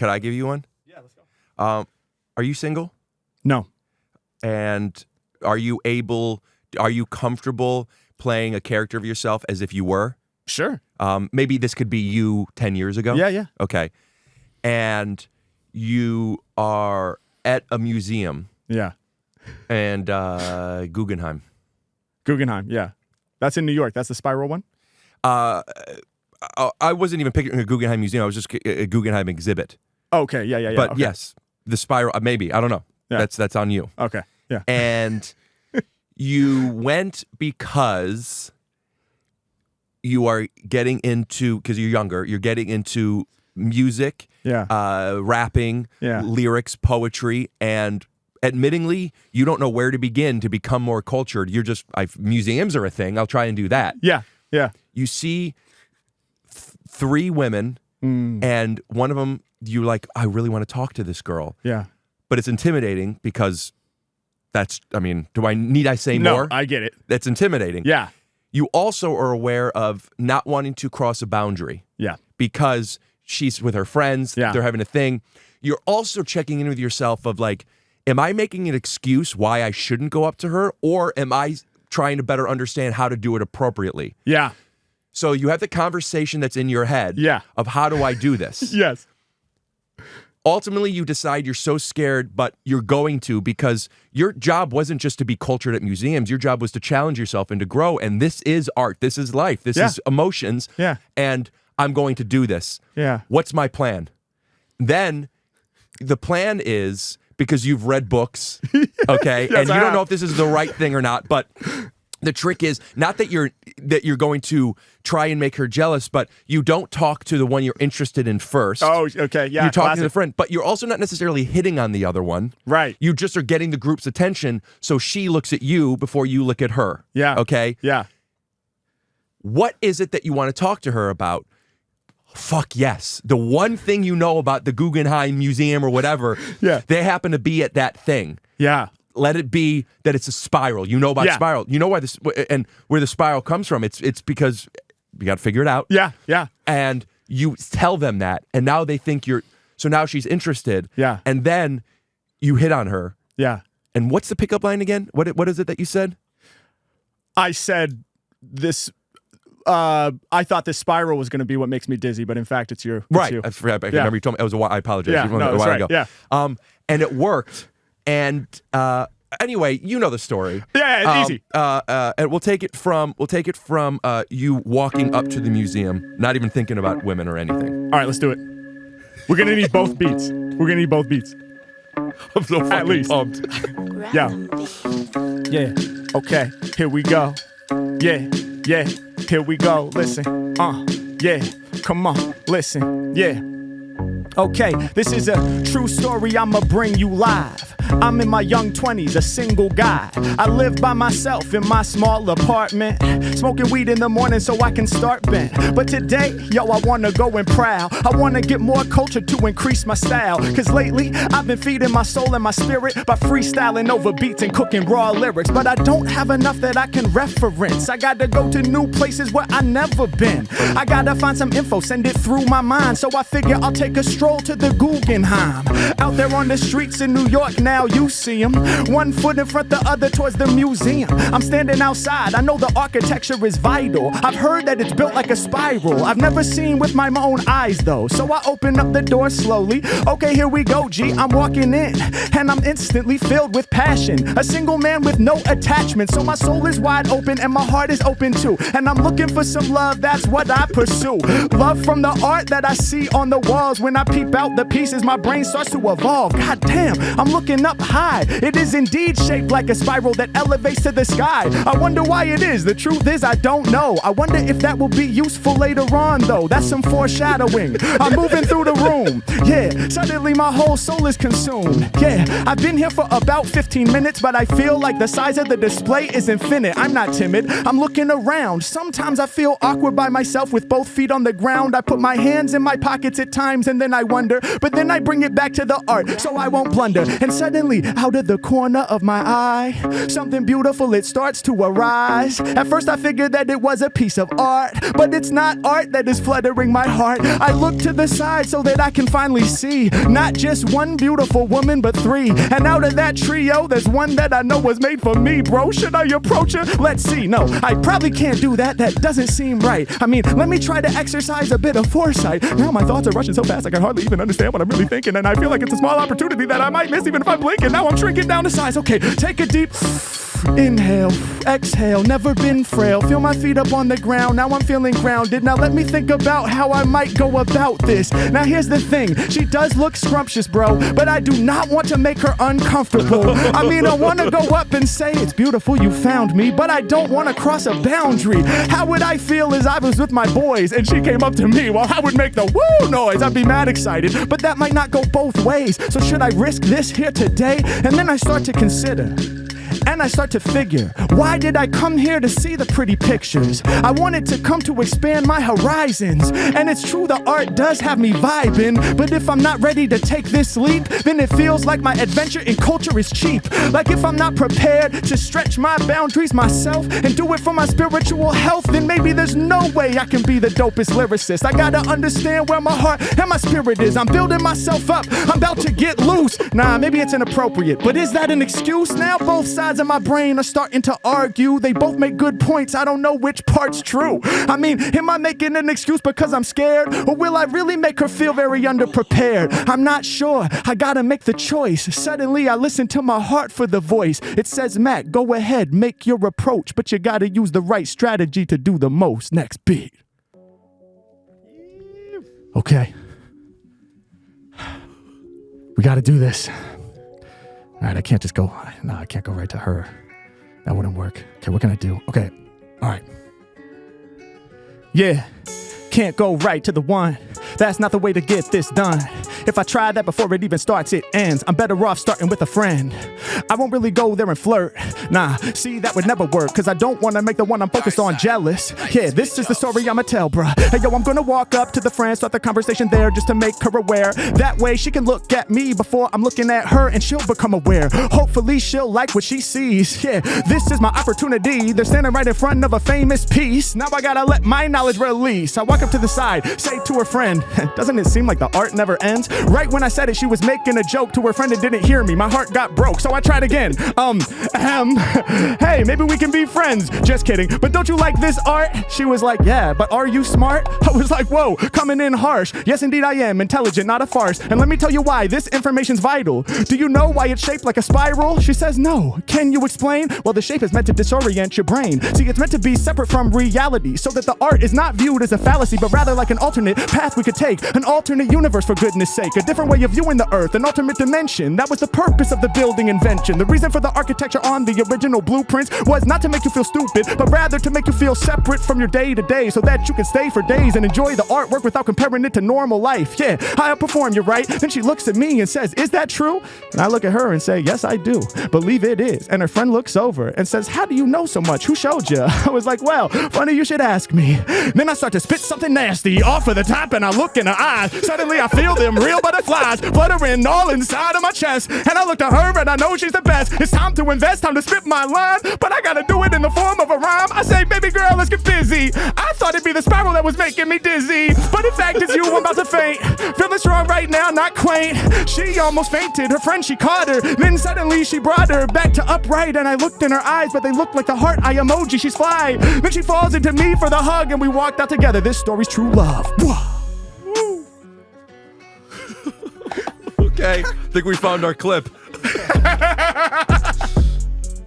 Could I give you one? Yeah, let's go. Are you single? No. And are you comfortable playing a character of yourself as if you were? Sure. Maybe this could be you 10 years ago? Yeah. Okay. And you are at a museum. Yeah. And Guggenheim. Guggenheim, yeah. That's in New York. That's the Spiral one? I wasn't even picturing a Guggenheim museum. I was just a Guggenheim exhibit. Okay, yeah. But okay. yes, the Spiral, maybe. I don't know. Yeah. That's on you. Okay, yeah. And you went because you are getting into, because you're younger, you're getting into music, rapping, lyrics, poetry, and admittingly, you don't know where to begin to become more cultured. You're just, museums are a thing. I'll try and do that. Yeah. You see three women, and one of them, you're like, I really want to talk to this girl. Yeah. But it's intimidating because need I say more? No, I get it. That's intimidating. Yeah. You also are aware of not wanting to cross a boundary. Yeah. Because she's with her friends. Yeah. They're having a thing. You're also checking in with yourself of like, am I making an excuse why I shouldn't go up to her? Or am I trying to better understand how to do it appropriately? Yeah. So you have the conversation that's in your head of how do I do this? Yes. Ultimately, you decide you're so scared, but you're going to, because your job wasn't just to be cultured at museums. Your job was to challenge yourself and to grow. And this is art. This is life. This is emotions. Yeah. And I'm going to do this. Yeah. What's my plan? Then the plan is, because you've read books, okay, Yes, and you don't know if this is the right thing or not, but the trick is not that you're going to try and make her jealous, but you don't talk to the one you're interested in first. Oh, okay, yeah. You're talking to the friend, but you're also not necessarily hitting on the other one. Right. You just are getting the group's attention, so she looks at you before you look at her. Yeah. Okay? Yeah. What is it that you want to talk to her about? Fuck yes. The one thing you know about the Guggenheim Museum or whatever, they happen to be at that thing. Yeah. Let it be that it's a spiral. You know about spiral. You know why this and where the spiral comes from. It's because you got to figure it out. Yeah. And you tell them that, and now they think you're. So now she's interested. Yeah. And then you hit on her. Yeah. And what's the pickup line again? What is it that you said? I said this. I thought this spiral was going to be what makes me dizzy, but in fact, it's you. Right. I remember you told me. It was a while. I apologize. Yeah. A while ago. Yeah. And it worked. And anyway, you know the story. Yeah, it's easy. And we'll take it from you walking up to the museum, not even thinking about women or anything. All right, let's do it. We're gonna need both beats. I'm so fucking pumped. Yeah. Okay. Here we go. Yeah. Here we go. Listen. Yeah. Come on. Listen. Yeah. Okay, this is a true story, I'ma bring you live. I'm in my young 20s, a single guy. I live by myself in my small apartment, smoking weed in the morning so I can start bent. But today, I wanna go and prowl. I wanna get more culture to increase my style. Cause lately, I've been feeding my soul and my spirit by freestyling over beats and cooking raw lyrics. But I don't have enough that I can reference. I gotta go to new places where I never been. I gotta find some info, send it through my mind. So I figure I'll take a stroll to the Guggenheim. Out there on the streets in New York now, you see them. One foot in front, the other towards the museum. I'm standing outside, I know the architecture is vital. I've heard that it's built like a spiral. I've never seen with my own eyes though. So I open up the door slowly. Okay, here we go, G, I'm walking in. And I'm instantly filled with passion. A single man with no attachment. So my soul is wide open and my heart is open too. And I'm looking for some love, that's what I pursue. Love from the art that I see on the walls. When I peep out the pieces, my brain starts to evolve. God damn, I'm looking up high. It is indeed shaped like a spiral that elevates to the sky. I wonder why it is. The truth is I don't know. I wonder if that will be useful later on though. That's some foreshadowing. I'm moving through the room. Yeah, suddenly my whole soul is consumed. Yeah, I've been here for about 15 minutes, but I feel like the size of the display is infinite. I'm not timid. I'm looking around. Sometimes I feel awkward by myself with both feet on the ground. I put my hands in my pockets at times and then I wonder, but then I bring it back to the art so I won't blunder. And Suddenly, out of the corner of my eye, something beautiful, it starts to arise. At first I figured that it was a piece of art, but it's not art that is fluttering my heart. I look to the side so that I can finally see not just one beautiful woman, but three. And out of that trio, there's one that I know was made for me, bro. Should I approach her? Let's see. No, I probably can't do that. That doesn't seem right. I mean, let me try to exercise a bit of foresight. Now my thoughts are rushing so fast I can hardly even understand what I'm really thinking, and I feel like it's a small opportunity that I might miss even if I'm blinking. Now I'm shrinking down to size. Okay, take a deep inhale, exhale, never been frail. Feel my feet up on the ground, now I'm feeling grounded. Now let me think about how I might go about this. Now here's the thing, she does look scrumptious, bro, but I do not want to make her uncomfortable. I mean, I want to go up and say, it's beautiful, you found me, but I don't want to cross a boundary. How would I feel as I was with my boys and she came up to me? Well, I would make the woo noise. I'd be mad excited, but that might not go both ways. So should I risk this here today? And then I start to consider, and I start to figure, why did I come here to see the pretty pictures? I wanted to come to expand my horizons. And it's true, the art does have me vibing, but if I'm not ready to take this leap, then it feels like my adventure in culture is cheap. Like if I'm not prepared to stretch my boundaries myself and do it for my spiritual health, then maybe there's no way I can be the dopest lyricist. I gotta understand where my heart and my spirit is. I'm building myself up, I'm about to get loose. Nah, maybe it's inappropriate, but is that an excuse now? Both sides of my brain are starting to argue. They both make good points, I don't know which part's true. I mean, am I making an excuse because I'm scared? Or will I really make her feel very underprepared? I'm not sure, I gotta make the choice. Suddenly I listen to my heart for the voice. It says, Mack, go ahead, make your approach, but you gotta use the right strategy to do the most. Next beat. Okay. We gotta do this. All right, I can't just go, no, I can't go right to her. That wouldn't work. Okay, what can I do? Okay, all right. Yeah, can't go right to the one. That's not the way to get this done. If I try that before it even starts, it ends. I'm better off starting with a friend. I won't really go there and flirt. Nah, see, that would never work, cause I don't wanna make the one I'm focused on jealous. Yeah, this is the story I'ma tell, bruh. Hey, yo, I'm gonna walk up to the friend, start the conversation there just to make her aware. That way she can look at me before I'm looking at her and she'll become aware. Hopefully she'll like what she sees. Yeah, this is my opportunity. They're standing right in front of a famous piece. Now I gotta let my knowledge release. I walk up to the side, say to her friend, doesn't it seem like the art never ends? Right when I said it, she was making a joke to her friend and didn't hear me. My heart got broke, so I tried again. Hey, maybe we can be friends. Just kidding, but don't you like this art? She was like, yeah, but are you smart? I was like, whoa, coming in harsh. Yes, indeed I am, intelligent, not a farce. And let me tell you why, this information's vital. Do you know why it's shaped like a spiral? She says, no. Can you explain? Well, the shape is meant to disorient your brain. See, it's meant to be separate from reality, so that the art is not viewed as a fallacy, but rather like an alternate path we could take. An alternate universe, for goodness sake. A different way of viewing the earth, an alternate dimension. That was the purpose of the building invention. The reason for the architecture on the original blueprints was not to make you feel stupid, but rather to make you feel separate from your day to day, so that you can stay for days and enjoy the artwork without comparing it to normal life. Yeah, I outperform you, right? Then she looks at me and says, is that true? And I look at her and say, yes, I do. Believe it is. And her friend looks over and says, how do you know so much? Who showed you? I was like, well, funny you should ask me. Then I start to spit something nasty off of the top and I look in her eyes. Suddenly I feel them real butterflies fluttering all inside of my chest. And I look at her and I know she's the best. It's time to invest, time to spit my line, but I gotta do it in the form of a rhyme. I say, baby girl, let's get busy. I thought it'd be the spiral that was making me dizzy, but in fact it's you, I'm about to faint. Feeling strong right now, not quaint. She almost fainted, her friend, she caught her. Then suddenly she brought her back to upright, and I looked in her eyes, but they looked like the heart eye emoji. She's fly. Then she falls into me for the hug, and we walked out together. This story's true love. Okay, I think we found our clip.